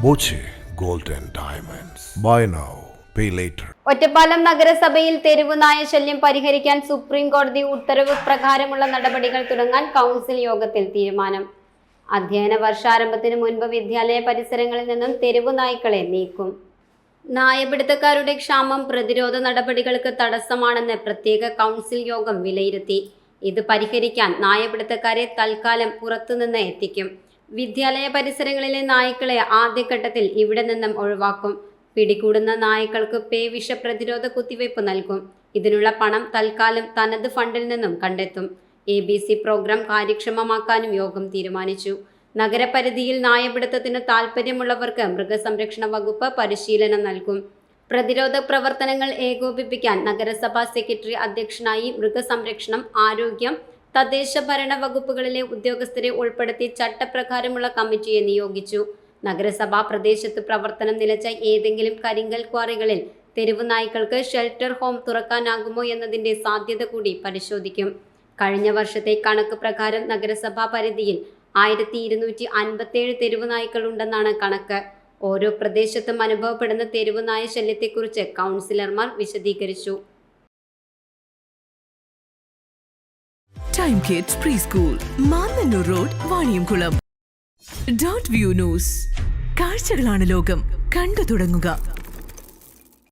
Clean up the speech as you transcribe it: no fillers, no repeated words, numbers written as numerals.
Boche gold and diamonds. Buy now, pay later. Ottapalam നഗരസഭയിൽ തെരുവ് നായ ശല്യം പരിഹരിക്കാൻ സുപ്രീം കോടതി ഉത്തരവ് പ്രകാരമുള്ള നടപടികൾ തുടങ്ങാൻ കൗൺസിൽ യോഗത്തിൽ തീരുമാനം. അധ്യയന വർഷാരംഭത്തിന് മുൻപ് വിദ്യാലയ പരിസരങ്ങളിൽ നിന്നും തെരുവ് നായ്ക്കളെ നീക്കും. നായപിടുത്തക്കാരുടെ ക്ഷാമം പ്രതിരോധ നടപടികൾക്ക് തടസ്സമാണെന്ന് പ്രത്യേക കൗൺസിൽ യോഗം വിലയിരുത്തി. ഇത് പരിഹരിക്കാൻ നായപിടുത്തക്കാരെ തൽക്കാലം പുറത്തുനിന്ന് എത്തിക്കും. വിദ്യാലയ പരിസരങ്ങളിലെ നായ്ക്കളെ ആദ്യഘട്ടത്തിൽ ഇവിടെ നിന്നും ഒഴിവാക്കും. പിടികൂടുന്ന നായ്ക്കൾക്ക് പേവിഷ പ്രതിരോധ കുത്തിവയ്പ് നൽകും. ഇതിനുള്ള പണം തൽക്കാലം തനത് ഫണ്ടിൽ നിന്നും കണ്ടെത്തും. ABC പ്രോഗ്രാം കാര്യക്ഷമമാക്കാനും യോഗം തീരുമാനിച്ചു. നഗരപരിധിയിൽ നായപിടുത്തത്തിന് താൽപ്പര്യമുള്ളവർക്ക് മൃഗസംരക്ഷണ വകുപ്പ് പരിശീലനം നൽകും. പ്രതിരോധ പ്രവർത്തനങ്ങൾ ഏകോപിപ്പിക്കാൻ നഗരസഭാ സെക്രട്ടറി അധ്യക്ഷനായി മൃഗസംരക്ഷണം, ആരോഗ്യം, തദ്ദേശ ഭരണ വകുപ്പുകളിലെ ഉദ്യോഗസ്ഥരെ ഉൾപ്പെടുത്തി ചട്ടപ്രകാരമുള്ള കമ്മിറ്റിയെ നിയോഗിച്ചു. നഗരസഭാ പ്രദേശത്ത് പ്രവർത്തനം നിലച്ച ഏതെങ്കിലും കരിങ്കൽ ക്വാറികളിൽ തെരുവ് നായ്ക്കൾക്ക് ഷെൽട്ടർ ഹോം തുറക്കാനാകുമോ എന്നതിന്റെ സാധ്യത കൂടി പരിശോധിക്കും. കഴിഞ്ഞ വർഷത്തെ കണക്ക് പ്രകാരം നഗരസഭാ പരിധിയിൽ 1257 തെരുവ് നായ്ക്കൾ ഉണ്ടെന്നാണ് കണക്ക്. ഓരോ പ്രദേശത്തും അനുഭവപ്പെടുന്ന തെരുവ് നായ ശല്യത്തെക്കുറിച്ച് കൗൺസിലർമാർ വിശദീകരിച്ചു. Time kids pre school, Mannannur road, Vaniyamkulam. Dot view news. കാഴ്ചകളാണ് ലോകം, കണ്ടു തുടങ്ങുക.